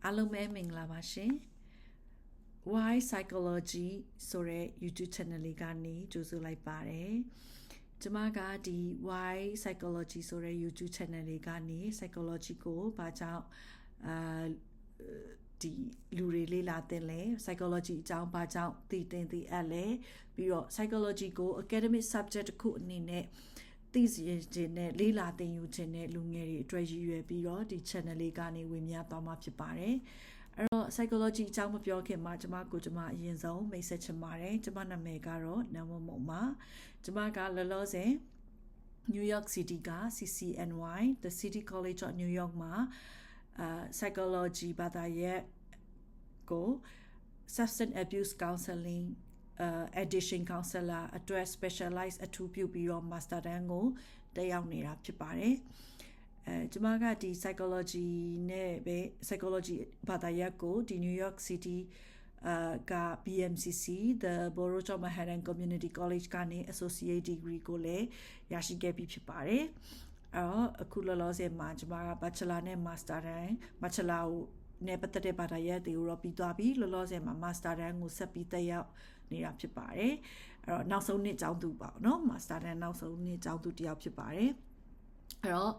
အားလုံးပဲမင်္ဂလာပါရှင် Why Psychology ဆိုတဲ့ YouTube channel လေးကနေကြိုဆိုလိုက်ပါတယ်ကျွန်မကဒီ Why Psychology ဆိုတဲ့ YouTube channel လေးကနေ psychology ကိုဘာကြောင့်ဒီလူတွေလေ့လာသင်လဲ psychology အကြောင်းဘာကြောင့်သိသင်သိအပ်လဲပြီးတော့ psychology ကို academic subject တစ်ခုအနေနဲ့သိစေခြင်းနဲ့လေ့လာသင်ယူခြင်းနဲ့လူငယ်တွေအတွက်ရည်ရွယ်ပြီးတော့ဒီ channel လေးကနေဝင်များသွားမှာဖြစ်ပါတယ်အဲ့တော့ psychology အကြောင်းမပြောခင်မှာကျွန်မအရင်ဆုံးမိတ်ဆက်ချင်ပါတယ်ကျွန်မနာမည်ကတော့နမ်ဝမုံပါကျွန်မကလောလောဆယ် New York City က CCNY The City College of New York မှာpsychology ဘာသာရပ်ကို substance abuse counseling addiction counselor အတွက် specialize အထူးပြုပြီးတော့ master တန်းကိုတက်ရောက်နေတာဖြစ်ပါတယ်ကျွန်မကဒီ psychology နဲ့ပဲ psychology ဘာသာရပ်ကိုဒီ New York City က BMCC The Borough of Manhattan Community College ကနေ associate degree ကိုလည်းရရှိခဲ့ပြီးဖြစ်ပါတယ်အခုလောလောဆယ်မှာကျွန်မက bachelor နဲ့ master တန်း bachelor နဲ့ပတ်သက်တဲ့ဘာသာရပ်တွေကိုတော့ပြီးသွားပြီလောလောဆယ်မှာ master တန်းကိုဆက်ပြီးတက်ရောက်နေတာဖြစ်ပါတယ်အဲ့တော့နောက်ဆုံးနှစ်ကျောင်းသူပေါ့နော် master တန်းနောက်ဆုံးနှစ်ကျောင်းသူတစ်ယောက်ဖြစ်ပါတယ်အဲ့တော့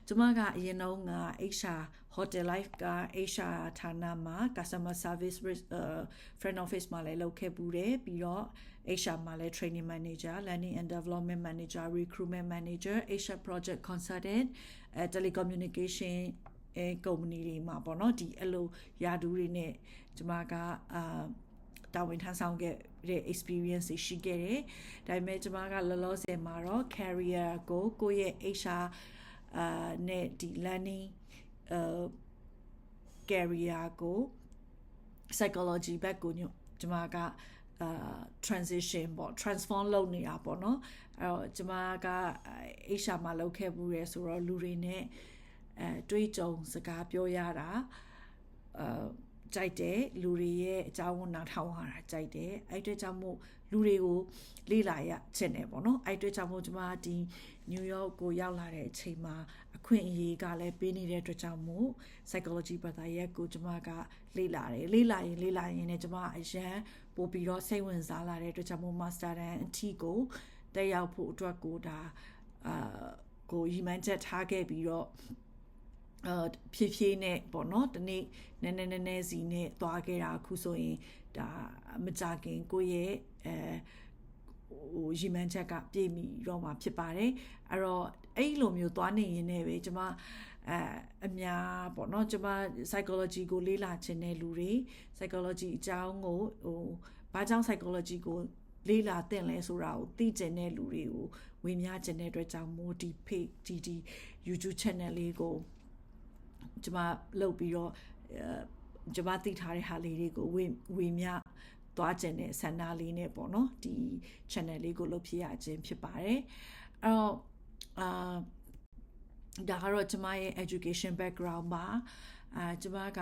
ကျွန်မကအရင်တော့က HR Hotel Life က HR ဌာနမှာ Customer Service Front Office မှာလည်းလုပ်ခဲ့ပူးတယ်ပြီးတော့ HR မှာလည်း Training Manager Learning and Development Manager Recruitment Manager HR Project Consultant Telecommunication ကုမ္ပဏီတွေမှာပေါ့နော်ဒီအဲ့လိုယာတူတွေနဲ့ကျွန်မကတာဝန်ထမ်းဆောင်ခဲ့တဲ့ experience ရှိခဲ့တယ်။ဒါပေမဲ့ကျွန်မကလောလောဆယ်မှာတော့ career ကိုယ့်ရဲ့ HR နဲ့ဒီ learning career ကို psychology ဘက်ကိုကျွန်မကtransition ပေါ့ transform လုပ်နေတာပေါ့နော်။အဲ့တော့ကျွန်မက HR မှာလုပ်ခဲ့မှုရယ်ဆိုတော့လူတွေနဲ့တွေးကြုံစကားပြောရတာကြိုက်တယ်လူတွေရဲ့အကြောင်းကိုနားထောင်ရတာကြိုက်တယ်အဲ့အတွက်ကြောင့်မို့လူတွေကိုလေ့လာရချင်တယ်ပေါ့နော်အဲ့အတွက်ကြောင့်မို့ကျွန်မဒီ New York ကိုရောက်လာတဲ့အချိန်မှာအခွင့်အရေးကလည်းပေးနေတဲ့အတွက်ကြောင့်မို့ psychology ဘာသာရပ်ကိုကျွန်မကလေ့လာရင်နဲ့ကျွန်မအရန်ပို့ပြီးတော့စိတ်ဝင်စားလာတဲ့အတွက်ကြောင့်မို့ master တန်းအထိကိုတက်ရောက်ဖို့အတွက်ကိုဒါကိုရည်မှန်းချက်ထားခဲ့ပြီးတော့ဖြည်းဖြည်းနဲ့ပေါ့နော်ဒီနေ့နည်းနည်းစီနဲ့သွားခဲ့တာအခုဆိုရင်ဒါမကြခင်ကိုရဲ့ရည်မှန်းချက်ကပြည့်မီတော့မှာဖြစ်ပါတယ်အဲ့တော့အဲ့လိုမျိုးသွားနေရင်လည်းပဲကျွန်မအများပေါ့နော်ကျွန်မ psychology ကိုလေ့လာခြင်းတဲ့လူတွေ psychology အကြောင်းကိုဘာကြောင့် psychology ကိုလေ့လာသင်လဲဆိုတာကိုသိကျင်တဲ့လူတွေကိုဝင်များကျင်တဲ့အတွက်ကြောင့်မို့ဒီ page ဒီ YouTube channel လေးကိုကျွန်မလုပ်ပြီးတော့ကျွန်မသိထားတဲ့ဟာလေးတွေကိုဝေမျှသွားကျင်တဲ့ဆန္ဒလေးနဲ့ပေါ့နော်ဒီ channel လေးကိုလုပ်ဖြစ်ရခြင်းဖြစ်ပါတယ်အဲ့တော့ဒါကတော့ကျွန်မရဲ့ education background ပါကျွန်မက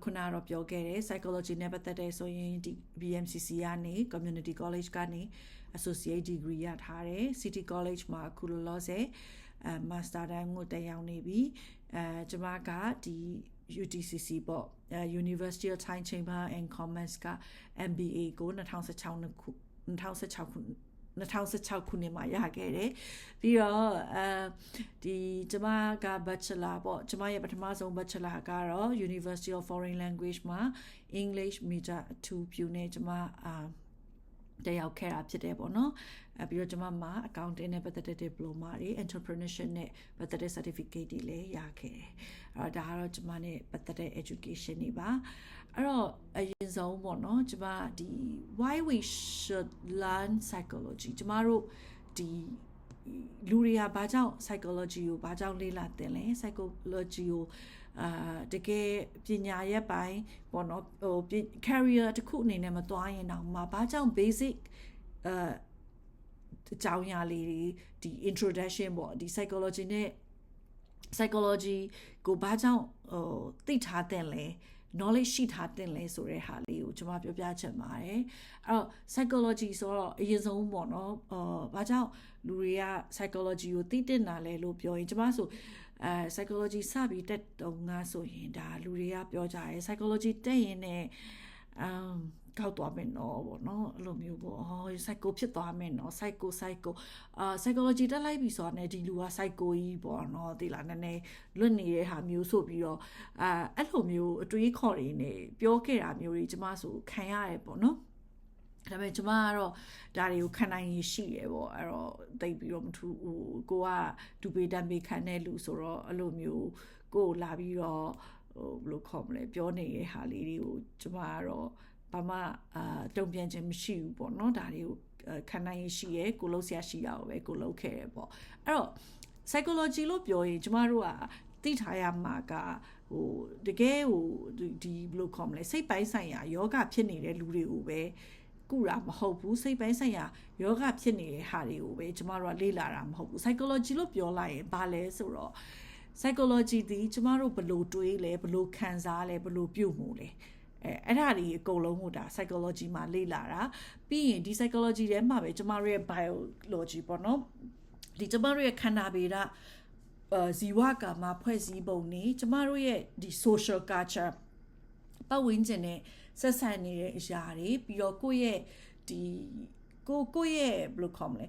ခုနကတော့ပြောခဲ့တယ် psychology နဲ့ပတ်သက်တဲ့ဆိုရင်ဒီ BMCC ကနေ community college ကနေ associate degree ရထားတယ် City College မှာအခုလောလောဆယ်master တန်းကိုတက်ရောက်နေပြီကျွန်မကဒီ UTCC ပေါ့ University of Thai Chamber and Commerce က MBA ကို2016ခုနှစ်မှာရခဲ့တယ်ပြီးတော့ဒီကျွန်မက bachelor ပေါ့ကျွန်မရဲ့ပထမဆုံး bachelor ကတော့ University of Foreign Language မှာ English major အထူးပြုနေကျွန်မတက်ရောက်ခဲ့တာဖြစ်တယ်ပေါ့နော်ပြီးတော့ကျွန်မမှာ accounting နဲ့ပတ်သက်တဲ့ diploma တွေ entrepreneurship နဲ့ပတ်သက်တဲ့ certificate တွေလည်းရခဲ့တယ်အဲ့တော့ဒါကတော့ကျွန်မနဲ့ပတ်သက်တဲ့ education တွေပါအဲ့တော့အရင်ဆုံးပေါ့နော်ကျွန်မဒီ why we should learn psychology ကျွန်မတို့ဒီလူတွေကဘာကြောင့် psychology ကိုဘာကြောင့်လေ့လာသင်လဲ psychology ကိုတကယ်ပညာရပ်ပိုင်းပေါ့နော်career တစ်ခုအနေနဲ့မသွားရင်တော့ဘာကြောင့် basic အကြောင်းအရာလေးတွေဒီ introduction ပေါ့ဒီ psychology နဲ့ psychology ကိုဘာကြောင့်သိထားသင်လဲ knowledge ရှိထားတင်လဲဆိုတဲ့ဟာလေးကိုကျွန်မပြောပြချင်ပါတယ်အဲ့တော့ psychology ဆိုတော့အရင်ဆုံးပေါ့နော်ဘာကြောင့်လူတွေက psychology ကိုသိတင်တာလဲလို့ပြောရင်ကျွန်မဆိုpsychology စပြီးတက်တုံးကဆိုရင်ဒါလူတွေကပြောကြတယ် psychology တက်ရင်လည်းကောက်သွားမယ်နော်ပေါ့နော်အဲ့လိုမျိုးပေါ့psycho ဖြစ်သွားမယ်နော် psycho psychology တက်လိုက်ပြီဆိုတာနဲ့ဒီလူက psycho ကြီးပေါ့နော်ဒီလားနည်းနည်းလွတ်နေတဲ့ဟာမျိုးဆိုပြီးတော့အဲ့လိုမျိုးအတွေးခေါ်တွေနဲ့ပြောခဲ့တာမျိုးတွေကျမဆိုခံရတယ်ပေါ့နော်ဒါပေမဲ့ကျမကတော့ဒါတွေကိုခံနိုင်ရရှိရပေါ့အဲ့တော့တိတ်ပြီးတော့မထူးကိုကဒူပေတံပေခံတဲ့လူဆိုတော့အဲ့လိုမျိုးကိုလာပြီးတော့ဘယ်လိုခေါ်မလဲပြောနေတဲ့ဟာလေးတွေကိုကျမကတော့ဘာမှတုံ့ပြန်ခြင်းမရှိဘူးပေါ့နော်ဒါတွေကိုခံနိုင်ရရှိရကိုလုံးဆရာရှိတာကိုပဲကိုလုံးခဲ့ရပေါ့အဲ့တော့ psychology လို့ပြောရင်ကျမတို့ကသိထားရမှာကတကယ်ဒီဘယ်လိုခေါ်မလဲစိတ်ပိုင်းဆိုင်ရာယောဂဖြစ်နေတဲ့လူတွေကိုပဲကုတာမဟုတ်ဘူးစိတ်ပိုင်းဆိုင်ရာယောဂဖြစ်နေတဲ့ဟာတွေကိုပဲကျမတို့ကလေ့လာတာမဟုတ်ဘူး psychology လို့ပြောလိုက်ရင်ဘာလဲဆိုတော့ psychology ဒီကျမတို့ဘယ်လိုတွေးလဲဘယ်လိုခံစားလဲဘယ်လိုပြုမှုလဲအဲ့ဒါတွေအကုန်လုံးကိုဒါ psychology မှာလေ့လာတာပြီးရင်ဒီ psychology ထဲမှာပဲကျမတို့ရဲ့ biology ပေါ့နော်ဒီကျမတို့ရဲ့ခန္ဓာဗေဒဇီဝကာမဖွဲ့စည်းပုံနေကျမတို့ရဲ့ဒီ social culture ပတ်ဝန်းကျင်နဲ့ဆက်ဆံနေတဲ့အရာတွေပြီးတော့ကိုယ့်ရဲ့ဒီကိုယ့်ရဲ့ဘယ်လိုခေါ်မလဲ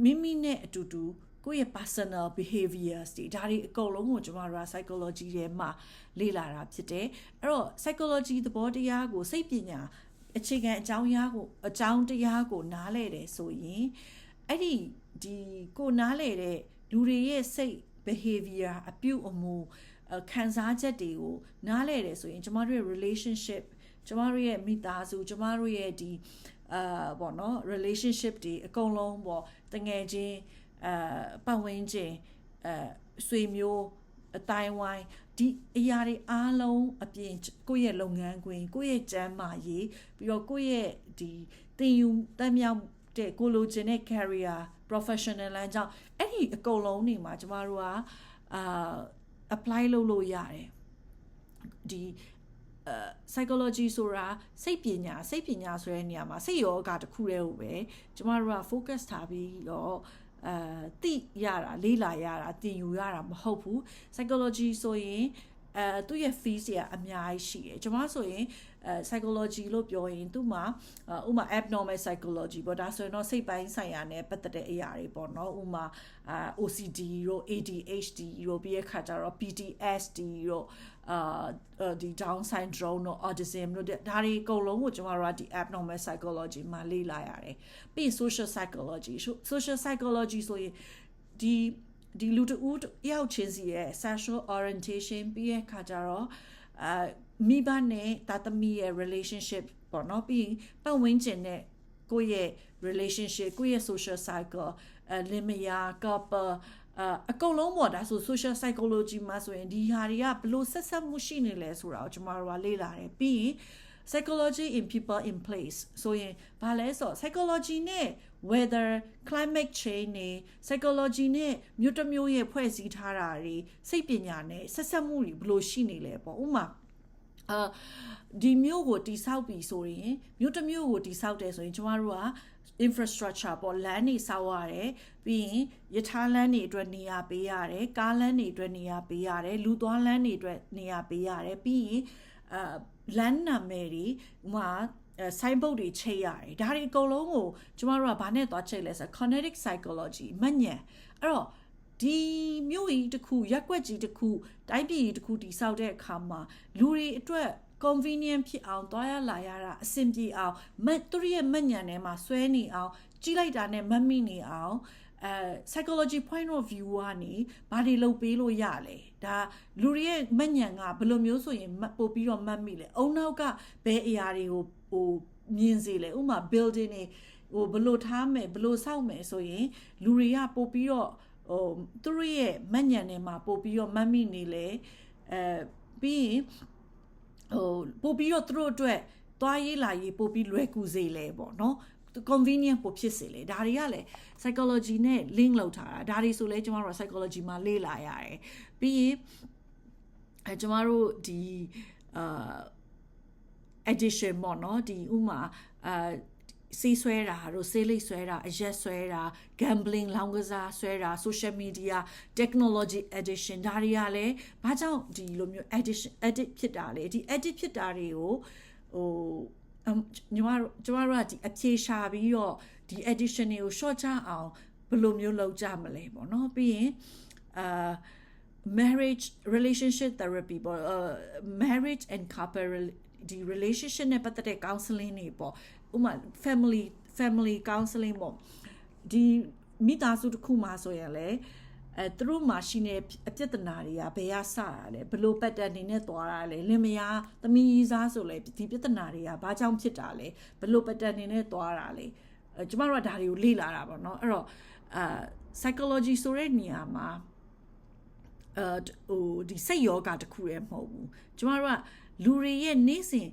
မိမိနဲ့အတူတူကိုယ့်ရဲ့ personal behaviors တွေဒါတွေအကုန်လုံးကိုကျွန်တော်တို့ psychology ထဲမှာလေ့လာတာဖြစ်တယ်အဲ့တော့ psychology သဘောတရားကိုစိတ်ပညာအခြေခံအကြောင်းတရားကိုနားလည်တယ်ဆိုရင်အဲ့ဒီကိုနားလည်တဲ့လူတွေရဲ့စိတ် behavior အပြုအမူခံစားချက်တွေကိုနားလည်တယ်ဆိုရင်ကျမတို့ရဲ့ relationship ကျမတို့ရဲ့မိသားစုကျမတို့ရဲ့ဒီပေါ့နော် relationship တွေအကုန်လုံးပေါ့တငယ်ချင်းပတ်ဝန်းကျင်ဆွေမျိုးအတိုင်းဝိုင်းဒီအရာတွေအားလုံးအပြင်ကိုယ့်ရဲ့လုပ်ငန်းခွင်ကိုယ့်ရဲ့ကျန်းမာရေးပြီးတော့ကိုယ့်ရဲ့ဒီသင်ယူတတ်မြောက်တဲ့ကိုလိုချင်တဲ့ career professional လမ်းကြောင်းအဲ့ဒီအကုန်လုံးနေမှာကျမတို့ကapply လုပ်လို့ရတယ်ဒီ psychology ဆိုတာစိတ်ပညာဆိုတဲ့နေရာမှာစိတ်ယောဂတစ်ခုတည်းကိုပဲကျမတို့က focus ထားပြီးတော့သိရတာလေးလာရတာသင်ယူရတာမဟုတ်ဘူး psychology ဆိုရင်သူ့ရဲ့ fees တွေအများကြီးရှိတယ်ကျွန်မဆိုရင်psychology လို့ပြောရင်သူ့မှာဥပမာ abnormal psychology ပေါ့ဒါဆိုရင်တော့စိတ်ပိုင်းဆိုင်ရာနဲ့ပတ်သက်တဲ့အရာတွေပေါ့နော်ဥပမာ OCD တို့ ADHD တို့ပြီးတဲ့ခါကျတော့ PTSD တို့ဒီ Down syndrome တို့ autism တို့ဒါတွေအကုန်လုံးကိုကျွန်တော်တို့ကဒီ abnormal psychology မှာလေ့လာရတယ်ပြီး social psychology ဆိုရင်ဒီလူတူရောက်ချင်းစီရဲ့ sexual orientation ပြီးတဲ့ခါကျတော့မိဘနဲ့တာသမီရဲ့ relationship ပေါ့နော်ပြီးပတ်ဝန်းကျင်နဲ့ကိုယ့်ရဲ့ relationship ကိုယ့်ရဲ့ social cycle လင်မယား couple အကုန်လုံးပေါ့ဒါဆို social psychology မှာဆိုရင်ဒီဟာတွေကဘလို့ဆက်ဆက်မှုရှိနေလဲဆိုတာကိုကျွန်တော်တို့ကလေ့လာတယ်ပြီးရင် psychology in people in place ဆိုရင်ဘာလဲဆို psychology နဲ့ weather climate change နဲ့ psychology နဲ့မြို့တစ်မြို့ရဲ့ဖွဲ့စည်းထားတာတွေစိတ်ပညာနဲ့ဆက်ဆက်မှုတွေဘလို့ရှိနေလဲပေါ့ဥပမာဒီမြို့ကိုတိဆောက်ပြီးဆိုရင်မြို့တစ်မြို့ကိုတိဆောက်တယ်ဆိုရင်ကျမတို့က infrastructure ပေါ့လမ်းတွေဆောက်ရတယ်ပြီးရင်ရထားလမ်းတွေအတွက်နေရာပေးရတယ်ကားလမ်းတွေအတွက်နေရာပေးရတယ်လူသွားလမ်းတွေအတွက်နေရာပေးရတယ်ပြီးရင်လမ်းနာမည်တွေဆိုင်ဘုတ်တွေချိတ်ရတယ်ဒါတွေအကုန်လုံးကိုကျမတို့ကဘာနဲ့သွားချိတ်လဲဆို kinetic psychology မှတ်ဉာဏ်အဲ့တော့ဒီမြို့ကြီးတစ်ခုရက်ွက်ကြီးတစ်ခုတိုင်းပြည်ကြီးတစ်ခုတည်ဆောက်တဲ့အခါမှာလူတွေအတွက် convenient ဖြစ်အောင်တွားရလာရတာအဆင်ပြေအောင်သူတို့ရဲ့မှတ်ဉာဏ်ထဲမှာဆွဲနေအောင်ကြီးလိုက်တာနဲ့မှတ်မိနေအောင်psychology point of view ကနေဘာတွေလုပ်ပေးလို့ရလဲဒါလူတွေရဲ့မှတ်ဉာဏ်ကဘယ်လိုမျိုးဆိုရင်ပို့ပြီးတော့မှတ်မိလဲအုံနောက်ကဘယ်အရာတွေကိုမြင်စေလဲဥပမာ building တွေဘယ်လိုထားမယ်ဘယ်လိုဆောက်မယ်ဆိုရင်လူတွေကပို့ပြီးတော့သူတို့ရဲ့မှတ်ဉာဏ်ထဲမှာပို့ပြီးတော့မှတ်မိနေလဲပြီးရင်ပို့ပြီးတော့သူတို့အတွက်သွားရေးလာရေးပို့ပြီးလွယ်ကူစေလဲပေါ့နော် convenient ပို့ဖြစ်စေလေဒါတွေကလည်း psychology နဲ့ link လုပ်ထားတာဒါတွေဆိုလဲကျွန်တော်တို့ psychology မှာလေ့လာရတယ်ပြီးရင် ကျမတို့ဒီaddiction ပေါ့နော်ဒီဥမာစီးဆွဲတာတို့ဆေးလိပ်ဆွဲတာအရက်ဆွဲတာ gambling လောင်းကစားဆွဲတာ social media technology addiction ဒါတွေကလည်းဘာကြောင့်ဒီလိုမျိုး addict ဖြစ်တာလဲဒီ addict ဖြစ်တာတွေကိုညီမတို့ကဒီအဖြေရှာပြီးတော့ဒီ addiction တွေကို short ချအောင်ဘယ်လိုမျိုးလုပ်ကြမလဲပေါ့နော်ပြီးရင်marriage relationship therapy ပေါ့marriage and couple ဒီ relationship နဲ့ပတ်သက်တဲ့ counseling တွေပေါ့ဥမာ family counseling ပေါ့ဒီမိသားစုတစ်ခုမှာဆိုရင်လေသူတို့မှာရှိနေအပြဿနာတွေကဘယ်ရစတာလဲဘလို့ပတ်တက်နေနဲ့သွားတာလဲလင်မယားသမီးစားဆိုလဲဒီပြဿနာတွေကဘာကြောင့်ဖြစ်တာလဲဘလို့ပတ်တက်နေနဲ့သွားတာလဲကျမတို့ကဒါတွေကိုလေ့လာတာပေါ့နော်အဲ့တော့ psychology ဆိုတဲ့နေရာမှာဒီစိတ်ယောဂတစ်ခုတည်းမဟုတ်ဘူးကျမတို့ကလူတွေရဲ့နေ့စဉ်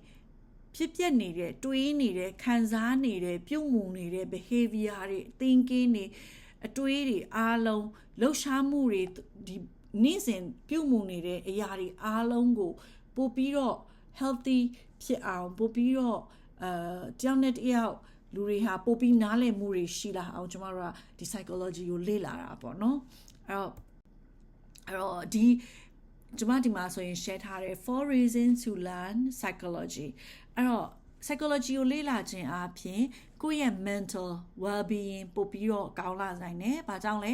ဖြစ်ပျက်နေတဲ့တွေးနေတဲ့ခံစားနေတဲ့ပြုမှုနေတဲ့ behavior တွေ thinking တွေအတွေးတွေအားလုံးလှုပ်ရှားမှုတွေဒီနေ့စဉ်ပြုမှုနေတဲ့အရာတွေအားလုံးကိုပို့ပြီးတော့ healthy ဖြစ်အောင်ပို့ပြီးတော့တယောက်နဲ့တယောက်လူတွေဟာပို့ပြီးနားလည်မှုတွေရှိလာအောင်ကျမတို့ကဒီ psychology ကိုလေ့လာတာပေါ့နော်အဲ့တော့ဒီကျမဒီမှာဆိုရင် share ထားတဲ့ 4 reasons to learn psychology အဲ့တော့ psychology ကိုလေ့လာခြင်းအပြင်ကိုယ့်ရဲ့ mental well-being ပို့ပြီးတော့ကောင်းလာနိုင်တယ်။ဘာကြောင့်လဲ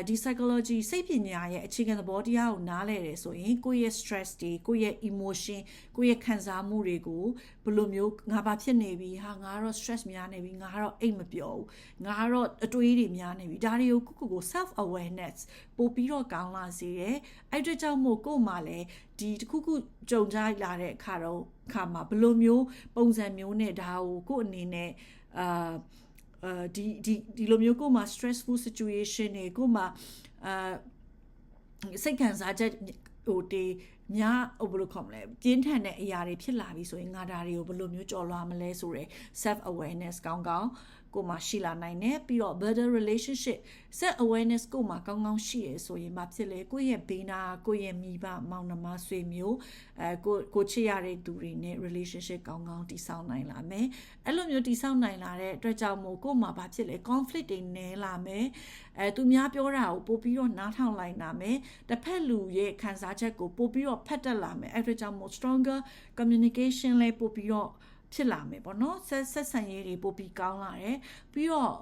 ဒီ psychology စိတ်ပညာရဲ့အခြေခံသဘောတရားကိုနားလည်တယ်ဆိုရင်ကိုယ့်ရဲ့ stress တွေကိုယ့်ရဲ့ emotion ကိုယ့်ရဲ့ခံစားမှုတွေကိုဘယ်လိုမျိုးငါဘာဖြစ်နေပြီဟာငါကတော့ stress များနေပြီငါကတော့အိတ်မပျော်ဘူးငါကတော့အတွေးတွေများနေပြီဒါတွေကိုကို self awareness ပို့ပြီးတော့ကောင်းလာစေတယ်အဲ့အတွက်ကြောင့်မို့ကိုယ်မှလည်းဒီတစ်ခုခုကြုံကြလာတဲ့အခါမှာဘယ်လိုမျိုးပုံစံမျိုးနဲ့ဒါကိုကိုယ်အနေနဲ့ဒီလိုမျိုးကိုမှ stressful situation တွေကိုမှစိတ်ခံစားချက်တေများဘယ်လိုခေါ်မလဲပြင်းထန်တဲ့အရာတွေဖြစ်လာပြီဆိုရင်ငါဒါတွေကိုဘယ်လိုမျိုးကြော်လွှားမလဲဆိုရယ် self awareness ကောင်းကိုမှရှိလာနိုင်တယ်ပြီးတော့ better relationship self awareness ကိုမှကောင်းရှိရဆိုရင်ဘာဖြစ်လဲကိုယ့်ရဲ့ဘေးနာကိုယ့်ရဲ့မိဘမောင်နှမဆွေမျိုးကိုချစ်ရတဲ့သူတွေနဲ့ relationship ကောင်းတည်ဆောက်နိုင်လာမယ်အဲ့လိုမျိုးတည်ဆောက်နိုင်လာတဲ့အတွက်ကြောင့်မို့ကိုယ်မှာဘာဖြစ်လဲ conflict တွေနည်းလာမယ်သူများပြောတာကိုပို့ပြီးတော့နားထောင်လိုက်လာမယ်တစ်ဖက်လူရဲ့ခံစားချက်ကိုပို့ပြီးတော့ဖတ်တတ်လာမယ်အဲ့အတွက်ကြောင့်မို့ stronger communication လေးပို့ပြီးတော့ဖြစ်လာမယ်ပေါ့နော်ဆက်ဆံရေးတွေပို့ပြီးကောင်းလာတယ်ပြီးတော့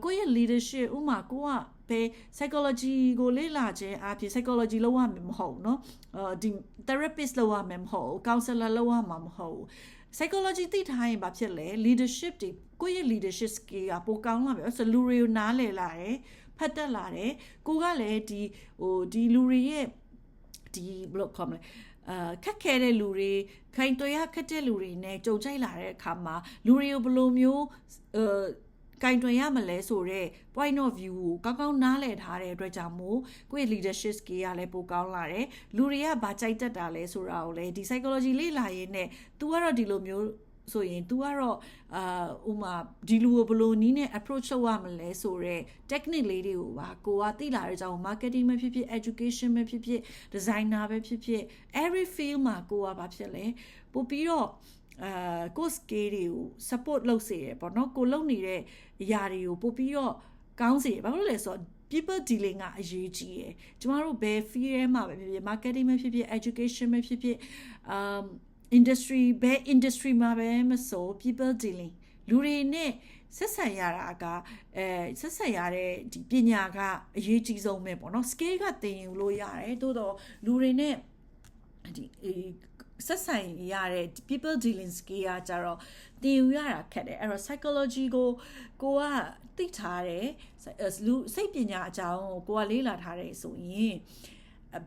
ကိုယ့်ရဲ့ leadership ဥမာကိုကဘယ် psychology ကိုလေ့လာခြင်းအပြင် psychology လောက်ရမှာမဟုတ်เนาะဒီ therapist လောက်ရမှာမဟုတ် counselor လောက်ရမှာမဟုတ် psychology သိထားရင်ဘာဖြစ်လဲ leadership တွေကိုယ့်ရဲ့ leadership skill ကပိုကောင်းလာမယ်ဆိုလူတွေကိုနားလည်လာတယ်ဖတ်တတ်လာတယ်ကိုကလည်းဒီလူတွေရဲ့ဒီဘယ်လိုခေါ်မလဲခက်ခဲတဲ့လူတွေခိုင်တွေ့ရခက်တဲ့လူတွေနဲ့ကြုံကြိုက်လာတဲ့အခါမှာလူတွေကိုဘယ်လိုမျိုးကင်တွင်ရမလဲဆိုတော့ point of view ကိုကောင်းနားလည်ထားတဲ့အတွက်ကြောင့်မို့ကိုယ့် leadership skill ကလည်းပိုကောင်းလာတယ်လူတွေကဘာကြိုက်တတ်တာလဲဆိုတာကိုလည်းဒီ psychology လေ့လာရင်းနဲ့ तू ကတော့ဒီလိုမျိုးဆိုရင် तू ကတော့ဥမာဒီလူကိုဘယ်လိုနည်းနဲ့ approach လုပ်ရမလဲဆိုတော့ technique လေးတွေကိုပါကိုကသိလာတဲ့ကြောင့် marketing ပဲဖြစ်ဖြစ် education ပဲဖြစ်ဖြစ် designer ပဲဖြစ်ဖြစ် every field မှာကိုကဘာဖြစ်လဲပို့ပြီးတော့ကို skill တွေကို support လုပ်စေရပေါ့နော်ကိုလုပ်နေတဲ့အရာတွေကိုပို့ပြီးတော့ကောင်းစေရဘာလို့လဲဆိုတော့ people dealing ကအရေးကြီးရယ်ကျမတို့ဘယ် field ထဲမှာပဲဖြစ်ဖြစ် marketing ပဲဖြစ်ဖြစ် education ပဲဖြစ်ဖြစ်industry ဘယ် industry မှာပဲမဆို people dealing လူတွေနဲ့ဆက်ဆံရတာကဆက်ဆံရတဲ့ဒီပညာကအရေးကြီးဆုံးပဲပေါ့နော် skill ကသင်ယူလို့ရတယ်တိုးတော့လူတွေနဲ့ဒီဆက်ဆံရတဲ့ people dealing skill ကကြတော့သင်ယူရတာခက်တယ်အဲ့တော့ psychology ကိုကသိထားတယ်လူစိတ်ပညာအကြောင်းကိုကလေ့လာထားတယ်ဆိုရင်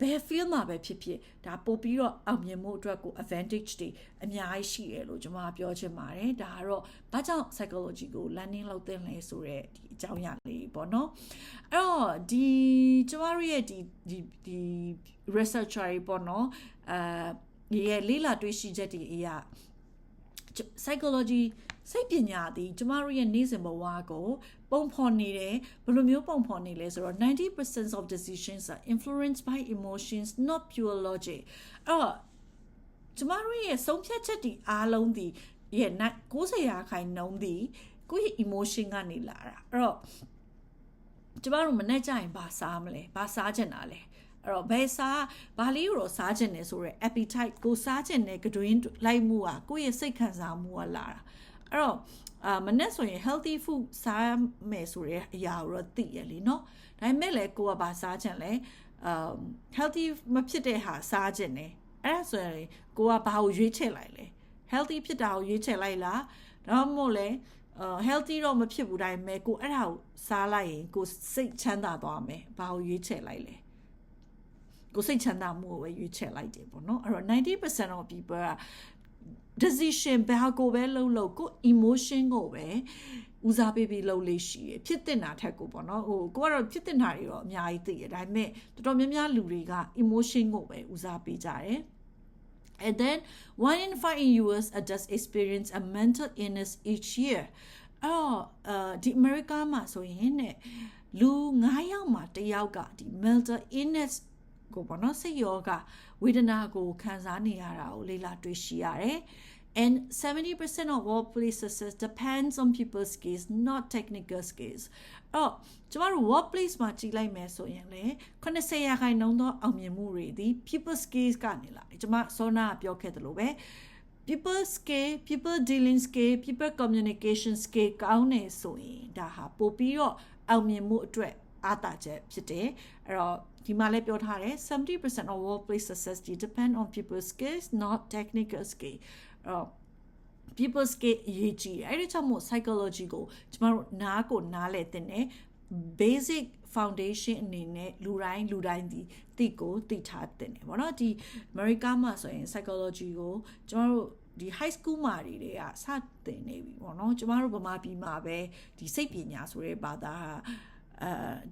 ဘယ် field မှာပဲဖြစ်ဖြစ်ဒါပို့ပြီးတော့အောင်မြင်မှုအတွက်ကို advantage တွေအများကြီးရှိတယ်လို့ကျွန်မပြောချင်ပါတယ်ဒါကတော့ဘာကြောင့် psychology ကို learning လုပ်သင့်လဲဆိုတဲ့ဒီအကြောင်းအရာလေးပေါ့နော်အဲ့တော့ဒီကျွန်မတို့ရဲ့ဒီ researcher တွေပေါ့နော်ရဲ့လေ့လာတွေ့ရှိချက်တွေအရာ psychology စိတ်ပညာသည်ကျမတို့ရဲ့နေ့စဉ်ဘဝကိုပုံဖော်နေတယ်ဘယ်လိုမျိုးပုံဖော်နေလဲဆိုတော့ 90% of decisions are influenced by emotions not pure logic အဲ့တော့ကျမတို့ရဲ့ဆုံးဖြတ်ချက်တွေအားလုံးဒီရဲ့90%ဒီကိုယ့်ရဲ့ emotion ကနေလာတာအဲ့တော့ကျမတို့မနေ့ကျရင်ဘာစားမလဲဘာစားချင်တာလဲအဲ့တော့ဘယ်စားဘာလေးကိုတော့စားချင်တယ်ဆိုရဲ appetite ကိုစားချင်တဲ့ကတွင်းလိုက်မှုอ่ะကိုယ့်ရဲ့စိတ်ခံစားမှုอ่ะလာတာအဲ့တော့မနေ့ဆိုရင် healthy food စားမယ်ဆိုရဲအရာကိုတော့သိရလीเนาะဒါပေမဲ့လည်းကိုကဘာစားချင်လဲhealthy မဖြစ်တဲ့ဟာစားချင်တယ်အဲ့ဒါဆိုရင်ကိုကဘာကိုရွေးချယ်လိုက်လဲ healthy ဖြစ်တာကိုရွေးချယ်လိုက်လားဒါမှမဟုတ်လဲhealthy တော့မဖြစ်ဘူးဒါပေမဲ့ကိုအဲ့ဒါကိုစားလိုက်ရင်ကိုစိတ်ချမ်းသာသွားမယ်ဘာကိုရွေးချယ်လိုက်လဲကိုစိတ်ချမ်းသာမှုကိုပဲရွေးချယ်လိုက်တယ်ပေါ့နော်အဲ့တော့ 90% of people က decision ဘာကိုပဲလုပ်ကို emotion ကိုပဲဦးစားပေးပြီးလုပ်လေးရှိရဖြစ်တင်တာထက်ကိုပေါ့နော်ဟိုကိုကတော့ဖြစ်တင်တာတွေတော့အများကြီးသိရဒါပေမဲ့တော်တော်များများလူတွေက emotion ကိုပဲဦးစားပေးကြတယ်And then 1 in 5 in US adults experience a mental illness each year. ဒီ America မှာဆိုရင်ねလူ9ယောက်မှာ1ယောက်ကဒီ mental illness ကိုပေါ့နော်စိတ်ယောဂဝေဒနာကိုခံစားနေရတာကိုလေ့လာတွေ့ရှိရတယ်။ And 70% of workplace success depends on people's skills, not technical skills. ကျမတို့ workplace မှာကြည့်လိုက်မယ်ဆိုရင်လေ90%သောအောင်မြင်မှုတွေဒီ people skills ကနေလာတယ်။ကျမစောနာပြောခဲ့သလိုပဲ people skill, people dealing skill, people communication skill ကောင်းနေဆိုရင်ဒါဟာပို့ပြီးတော့အောင်မြင်မှုအတွက်အားသာချက်ဖြစ်တယ်။အဲ့တော့ဒီမှာလည်းပြောထားတယ် 70% of workplace success depend on people skills, not technical skill. People skill အရေးကြီးတယ်အဲ့ဒီကြောင့်မို့ psychology ကိုကျမတို့နားလည်တဲ့ basic foundation အနေနဲ့လူတိုင်းဒီသိထားတဲ့ပေါ့နော်ဒီ America မှာဆိုရင် psychology ကိုကျမတို့ဒီ high school မှာတွေကစတင်နေပြီပေါ့နော်ကျမတို့ဗမာပြည်မှာပဲဒီစိတ်ပညာဆိုတဲ့ဘာသာ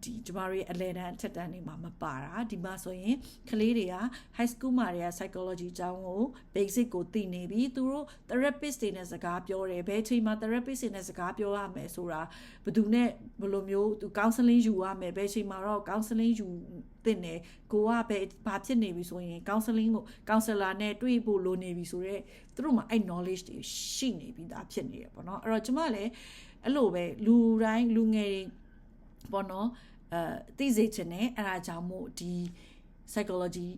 ဒီကျမတို့ရဲ့အလယ်တန်းအထက်တန်းတွေမှာမပါတာဒီမှာဆိုရင်ကလေးတွေက high school မှာတွေက psychology အကြောင်းကို basic ကိုသိနေပြီသူတို့ therapist တွေနဲ့စကားပြောတယ်ဘယ်အချိန်မှာ therapist တွေနဲ့စကားပြောရမယ်ဆိုတာဘယ်သူနဲ့ဘယ်လိုမျိုးသူ counseling ယူရမယ်ဘယ်အချိန်မှာတော့ counseling ယူသင့်တယ်ကိုကဘာဖြစ်နေပြီဆိုရင် counseling ကို counselor နဲ့တွေ့ဖို့လိုနေပြီဆိုတော့သူတို့မှာအဲ့ knowledge တွေရှိနေပြီဒါဖြစ်နေရပေါ့နော်အဲ့တော့ကျမလည်းအဲ့လိုပဲလူတိုင်းလူငယ်တွေပေါ့နော်သိစေချင်တယ်အဲ့ဒါကြောင့်မို့ဒီ psychology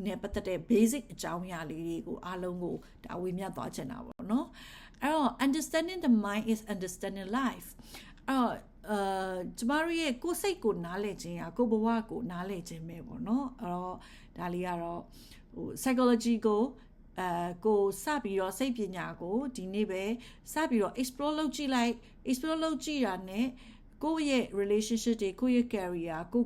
နဲ့ပတ်သက်တဲ့ basic အကြောင်းအရာလေးတွေကိုအားလုံးကိုဒါဝေမျှသွားချင်တာပေါ့နော်အဲ့တော့ understanding the mind is understanding life ကျမတို့ရဲ့ကိုယ်စိတ်ကိုနားလည်ခြင်းကိုယ်ဘဝကိုနားလည်ခြင်းပဲပေါ့နော်အဲ့တော့ဒါလေးကတော့psychology ကိုကိုစပြီးတော့စိတ်ပညာကိုဒီနေ့ပဲစပြီးတော့ explore လုပ်ကြည့်တာနဲ့ကိုယ့်ရဲ့ relationship တွေကိုယ့်ရဲ့ career ကို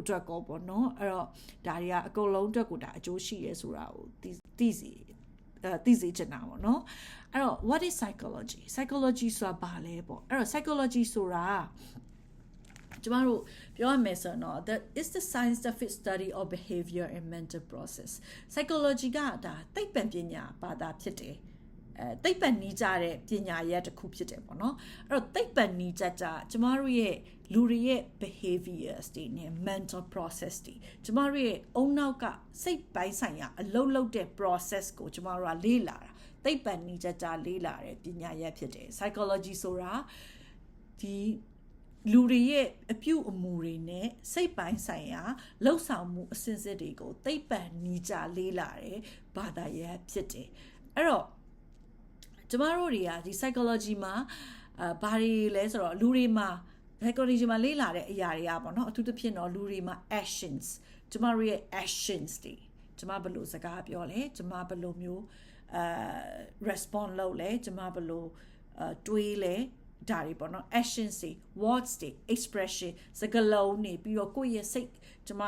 အတွက်ကောပေါ့နော်အဲ့တော့ဒါတွေကအကုန်လုံးအတွက်ကိုဒါအကျိုးရှိရဲဆိုတာကိုသိစေချင်တာပေါ့နော်အဲ့တော့ what is psychology ဆိုတာဘာလဲပေါ့အဲ့တော့ psychology ဆိုတာကျမတို့ပြောရမယ်ဆိုတော့ that is the scientific study of behavior and mental process psychology ကဒါသိပ္ပံပညာဘာသာဖြစ်တယ်သိပ္ပံနည်းကြတဲ့ပညာရပ်တစ်ခုဖြစ်တယ်ပေါ့နော်အဲ့တော့သိပ္ပံနည်းကြကျမတို့ရဲ့လူတွေရဲ့ behaviors တွေနဲ့ mental process တွေကျမတို့ရဲ့အုံနောက်ကစိတ်ပိုင်းဆိုင်ရာအလုပ်လုပ်တဲ့ process ကိုကျမတို့ကလေ့လာတာသိပ္ပံနည်းကြလေ့လာတဲ့ပညာရပ်ဖြစ်တယ် psychology ဆိုတာဒီလူတွေရဲ့အပြုအမူတွေနဲ့စိတ်ပိုင်းဆိုင်ရာလှုပ်ဆောင်မှုအစဉ်အဆက်တွေကိုသိပ္ပံနည်းကြလေ့လာတဲ့ဘာသာရပ်ဖြစ်တယ်အဲ့တော့ကျမတို့တွေကဒီ psychology မှာဘာတွေလဲဆိုတော့လူတွေမှာ psychology မှာလေ့လာတဲ့အရာတွေကပေါ့နော်အထူးသဖြင့်တော့လူတွေမှာ actions ကျမတို့ရဲ့ actions တွေကျမဘယ်လိုစကားပြောလဲကျမဘယ်လိုမျိုးrespond လုပ်လဲကျမဘယ်လိုတွေးလဲဒါတွေပေါ့နော် actions တွေ words တွေ expression စကားလုံးတွေပြီးတော့ကိုယ့်ရဲ့စိတ်ကျမ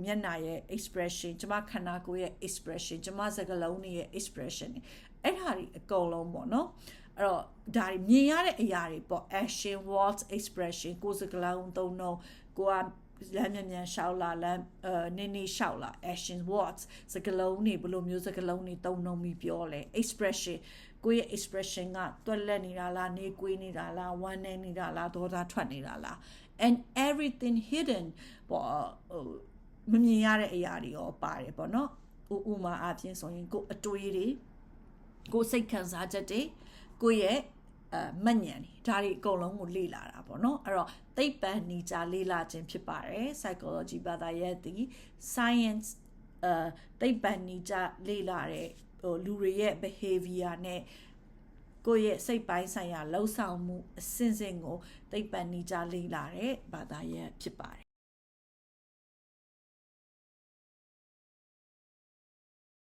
မျက်နှာရဲ့ expression ကျမခန္ဓာကိုယ်ရဲ့ expression ကျမစကားလုံးတွေရဲ့ expression အဲ့ဒါတွေအကုန်လုံးပေါ့နော်အဲ့တော့ဒါတွေမြင်ရတဲ့အရာတွေပေါ့ action words expression ကိုယ်စကားလုံးသုံးနှုန်းကိုက လမ်းမြန်မြန်ရှောက်လာလမ်းနင်းနေရှောက်လာ action words စကားလုံးတွေဘယ်လိုမျိုးစကားလုံးတွေတုံ့နှုံပြီးပြောလဲ expression ကိုယ့်ရဲ့ expression ကတွက်လက်နေတာလားနေကွေးနေတာလားဝမ်းနေနေတာလားဒေါသထွက်နေတာလား and everything hidden မမြင်ရတဲ့အရာတွေရောပါတယ်ပေါ့နော်ဥမာအပြင်ဆိုရင်ကိုအတွေးတွေကိုစိတ်ခံစားချက်တွေကိုရဲ့မှတ်ဉာဏ်ဒါတွေအကုန်လုံးကိုလေ့လာတာပေါ့နော်အဲ့တော့သိပ္ပံနည်းကြလေ့လာခြင်းဖြစ်ပါတယ် psychology ဘာသာရပ်သည် science သိပ္ပံနည်းကြလေ့လာတဲ့လူတွေရဲ့ behavior နဲ့ကိုယ့်ရဲ့စိတ်ပိုင်းဆိုင်ရာလှုပ်ဆောင်မှုအစဉ်စဉ်ကိုသိပ္ပံနည်းကြလေ့လာတဲ့ဘာသာရပ်ဖြစ်ပါတယ်